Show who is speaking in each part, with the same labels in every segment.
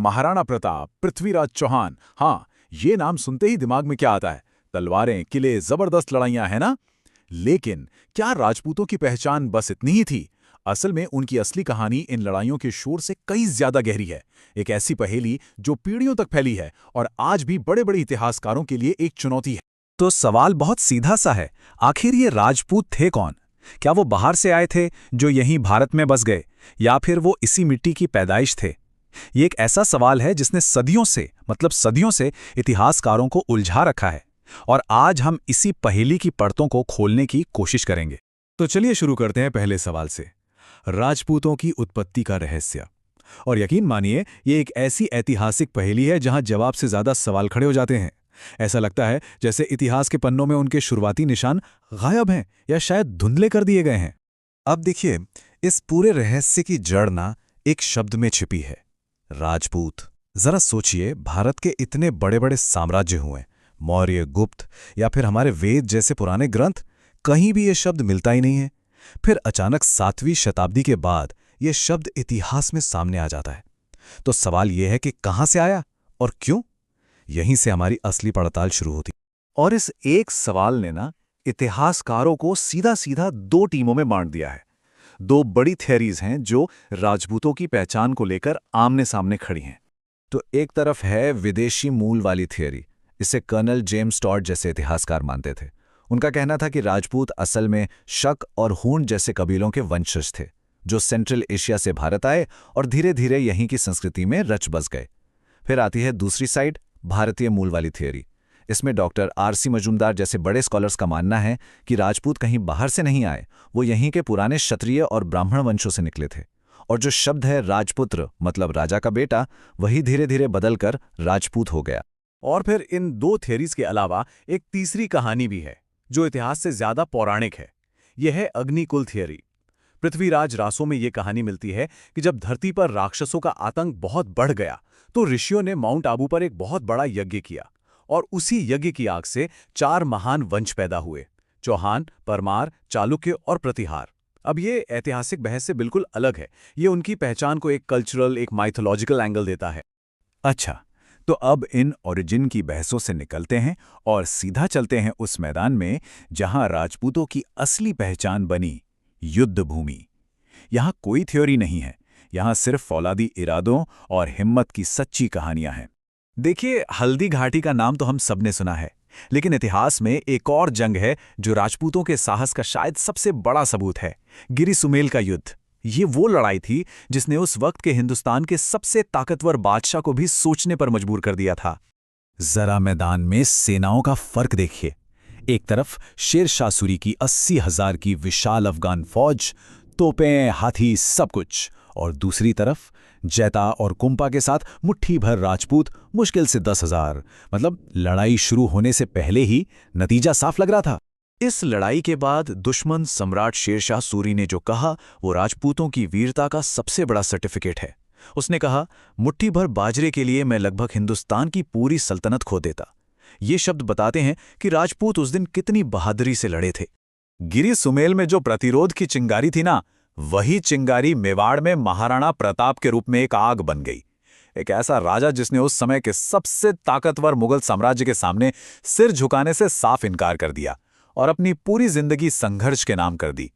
Speaker 1: महाराणा प्रताप, पृथ्वीराज चौहान। हाँ, ये नाम सुनते ही दिमाग में क्या आता है? तलवारें, किले, जबरदस्त लड़ाइयां, है ना? लेकिन क्या राजपूतों की पहचान बस इतनी ही थी? असल में उनकी असली कहानी इन लड़ाइयों के शोर से कई ज्यादा गहरी है। एक ऐसी पहेली जो पीढ़ियों तक फैली है और आज भी बड़े-बड़े इतिहासकारों के लिए एक चुनौती है।
Speaker 2: तो सवाल बहुत सीधा सा है, आखिर ये राजपूत थे कौन? क्या वो बाहर से आए थे जो यहीं भारत में बस गए, या फिर वो इसी मिट्टी की पैदाइश थे? ये एक ऐसा सवाल है जिसने सदियों से इतिहासकारों को उलझा रखा है, और आज हम इसी पहेली की परतों को खोलने की कोशिश करेंगे।
Speaker 3: तो चलिए शुरू करते हैं पहले सवाल से, राजपूतों की उत्पत्ति का रहस्य। और यकीन मानिए, ये एक ऐसी ऐतिहासिक पहेली है जहां जवाब से ज्यादा सवाल खड़े हो जाते हैं। ऐसा लगता है जैसे इतिहास के पन्नों में उनके शुरुआती निशान गायब हैं या शायद धुंधले कर दिए गए हैं। अब देखिए, इस पूरे रहस्य की जड़ ना एक शब्द में छिपी है, राजपूत। जरा सोचिए, भारत के इतने बड़े बड़े साम्राज्य हुए, मौर्य, गुप्त या फिर हमारे वेद जैसे पुराने ग्रंथ, कहीं भी ये शब्द मिलता ही नहीं है। फिर अचानक 7वीं शताब्दी के बाद ये शब्द इतिहास में सामने आ जाता है। तो सवाल यह है कि कहां से आया और क्यों? यहीं से हमारी असली पड़ताल शुरू होती।
Speaker 4: और इस एक सवाल ने ना इतिहासकारों को सीधा सीधा 2 टीमों में बांट दिया है। 2 बड़ी थियरीज हैं जो राजपूतों की पहचान को लेकर आमने सामने खड़ी हैं।
Speaker 2: तो एक तरफ है विदेशी मूल वाली थियरी। इसे कर्नल जेम्स टॉड जैसे इतिहासकार मानते थे। उनका कहना था कि राजपूत असल में शक और हूण जैसे कबीलों के वंशज थे, जो सेंट्रल एशिया से भारत आए और धीरे धीरे यहीं की संस्कृति में रच बस गए। फिर आती है दूसरी साइड, भारतीय मूल वाली थियरी। इसमें डॉक्टर आर.सी. मजूमदार जैसे बड़े स्कॉलर्स का मानना है कि राजपूत कहीं बाहर से नहीं आए, वो यहीं के पुराने क्षत्रिय और ब्राह्मण वंशों से निकले थे। और जो शब्द है राजपुत्र, मतलब राजा का बेटा, वही धीरे धीरे बदलकर राजपूत हो गया।
Speaker 4: और फिर इन 2 थियरीज के अलावा एक तीसरी कहानी भी है जो इतिहास से ज्यादा पौराणिक है। यह है अग्निकुल थियरी। पृथ्वीराज रासों में यह कहानी मिलती है कि जब धरती पर राक्षसों का आतंक बहुत बढ़ गया तो ऋषियों ने माउंट आबू पर एक बहुत बड़ा यज्ञ किया, और उसी यज्ञ की आग से 4 महान वंश पैदा हुए, चौहान, परमार, चालुक्य और प्रतिहार। अब ये ऐतिहासिक बहस से बिल्कुल अलग है। ये उनकी पहचान को एक कल्चरल, एक माइथोलॉजिकल एंगल देता है।
Speaker 1: अच्छा, तो अब इन ओरिजिन की बहसों से निकलते हैं और सीधा चलते हैं उस मैदान में जहां राजपूतों की असली पहचान बनी, युद्ध भूमि। यहां कोई थ्योरी नहीं है, यहां सिर्फ फौलादी इरादों और हिम्मत की सच्ची कहानियां हैं।
Speaker 2: देखिए, हल्दी घाटी का नाम तो हम सबने सुना है, लेकिन इतिहास में एक और जंग है जो राजपूतों के साहस का शायद सबसे बड़ा सबूत है, गिरी सुमेल का युद्ध। ये वो लड़ाई थी जिसने उस वक्त के हिंदुस्तान के सबसे ताकतवर बादशाह को भी सोचने पर मजबूर कर दिया था। जरा मैदान में सेनाओं का फर्क देखिए। एक तरफ शेर शाह सूरी की 80,000 की विशाल अफगान फौज, तोपें, हाथी, सब कुछ, और दूसरी तरफ जैता और कुंपा के साथ मुट्ठी भर राजपूत, मुश्किल से 10,000। मतलब लड़ाई शुरू होने से पहले ही नतीजा साफ लग रहा था।
Speaker 4: इस लड़ाई के बाद दुश्मन सम्राट शेरशाह सूरी ने जो कहा वो राजपूतों की वीरता का सबसे बड़ा सर्टिफिकेट है। उसने कहा, मुट्ठी भर बाजरे के लिए मैं लगभग हिंदुस्तान की पूरी सल्तनत खो देता। ये शब्द बताते हैं कि राजपूत उस दिन कितनी बहादुरी से लड़े थे।
Speaker 1: गिरी सुमेल में जो प्रतिरोध की चिंगारी थी ना, वही चिंगारी मेवाड़ में महाराणा प्रताप के रूप में एक आग बन गई। एक ऐसा राजा जिसने उस समय के सबसे ताकतवर मुगल साम्राज्य के सामने सिर झुकाने से साफ इनकार कर दिया और अपनी पूरी जिंदगी संघर्ष के नाम कर दी।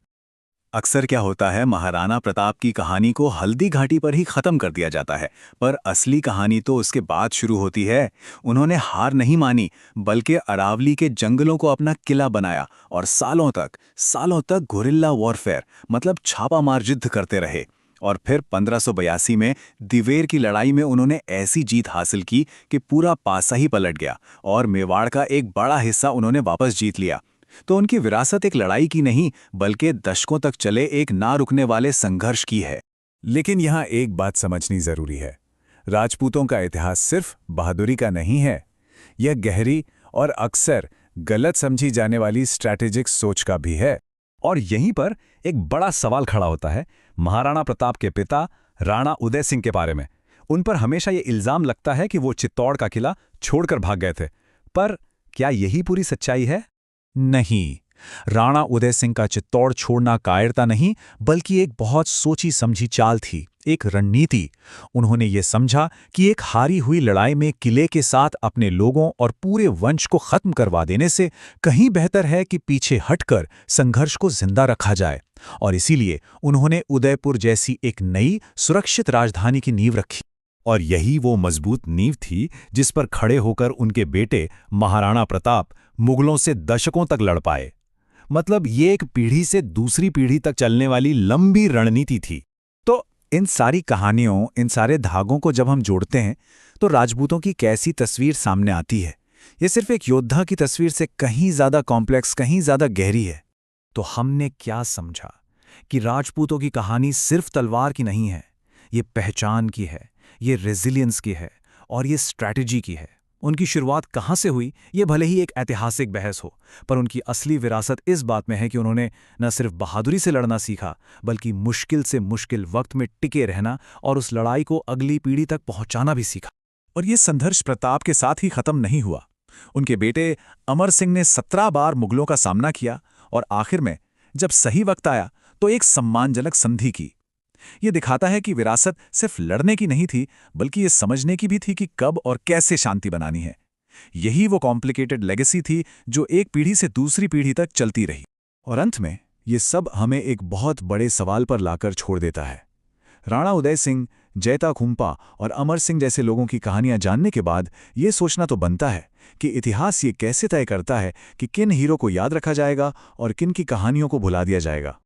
Speaker 4: अक्सर क्या होता है, महाराणा प्रताप की कहानी को हल्दी घाटी पर ही खत्म कर दिया जाता है, पर असली कहानी तो उसके बाद शुरू होती है। उन्होंने हार नहीं मानी, बल्कि अरावली के जंगलों को अपना किला बनाया और सालों तक गुरिल्ला वॉरफेयर, मतलब छापामार युद्ध करते रहे। और फिर 1582 में दिवेर की लड़ाई में उन्होंने ऐसी जीत हासिल की कि पूरा पासा ही पलट गया और मेवाड़ का एक बड़ा हिस्सा उन्होंने वापस जीत लिया। तो उनकी विरासत एक लड़ाई की नहीं, बल्कि दशकों तक चले एक ना रुकने वाले संघर्ष की है।
Speaker 1: लेकिन यहां एक बात समझनी जरूरी है, राजपूतों का इतिहास सिर्फ बहादुरी का नहीं है, यह गहरी और अक्सर गलत समझी जाने वाली स्ट्रैटेजिक सोच का भी है।
Speaker 2: और यहीं पर एक बड़ा सवाल खड़ा होता है महाराणा प्रताप के पिता राणा उदय सिंह के बारे में। उन पर हमेशा ये इल्जाम लगता है कि वो चित्तौड़ का किला छोड़कर भाग गए थे, पर क्या यही पूरी सच्चाई है?
Speaker 1: नहीं,
Speaker 2: राणा उदय सिंह का चित्तौड़ छोड़ना कायरता नहीं, बल्कि एक बहुत सोची समझी चाल थी, एक रणनीति। उन्होंने ये समझा कि एक हारी हुई लड़ाई में किले के साथ अपने लोगों और पूरे वंश को खत्म करवा देने से कहीं बेहतर है कि पीछे हटकर संघर्ष को जिंदा रखा जाए। और इसीलिए उन्होंने उदयपुर जैसी एक नई सुरक्षित राजधानी की नींव रखी।
Speaker 3: और यही वो मजबूत नींव थी जिस पर खड़े होकर उनके बेटे महाराणा प्रताप मुगलों से दशकों तक लड़ पाए। मतलब ये एक पीढ़ी से दूसरी पीढ़ी तक चलने वाली लंबी रणनीति थी।
Speaker 2: तो इन सारी कहानियों, इन सारे धागों को जब हम जोड़ते हैं तो राजपूतों की कैसी तस्वीर सामने आती है? ये सिर्फ एक योद्धा की तस्वीर से कहीं ज्यादा कॉम्प्लेक्स, कहीं ज्यादा गहरी है।
Speaker 3: तो हमने क्या समझा कि राजपूतों की कहानी सिर्फ तलवार की नहीं है, ये पहचान की है, ये रेजिलियंस की है और ये स्ट्रैटेजी की है। उनकी शुरुआत कहाँ से हुई, ये भले ही एक ऐतिहासिक बहस हो, पर उनकी असली विरासत इस बात में है कि उन्होंने न सिर्फ बहादुरी से लड़ना सीखा, बल्कि मुश्किल से मुश्किल वक्त में टिके रहना और उस लड़ाई को अगली पीढ़ी तक पहुंचाना भी सीखा।
Speaker 2: और ये संघर्ष प्रताप के साथ ही खत्म नहीं हुआ। उनके बेटे अमर सिंह ने 17 बार मुगलों का सामना किया और आखिर में जब सही वक्त आया तो एक सम्मानजनक संधि की। ये दिखाता है कि विरासत सिर्फ लड़ने की नहीं थी, बल्कि ये समझने की भी थी कि कब और कैसे शांति बनानी है। यही वो कॉम्प्लिकेटेड लेगेसी थी जो एक पीढ़ी से दूसरी पीढ़ी तक चलती रही।
Speaker 3: और अंत में ये सब हमें एक बहुत बड़े सवाल पर लाकर छोड़ देता है। राणा उदय सिंह, जैता खुम्पा और अमर सिंह जैसे लोगों की कहानियां जानने के बाद ये सोचना तो बनता है कि इतिहास ये कैसे तय करता है कि किन हीरो को याद रखा जाएगा और किन की कहानियों को भुला दिया जाएगा।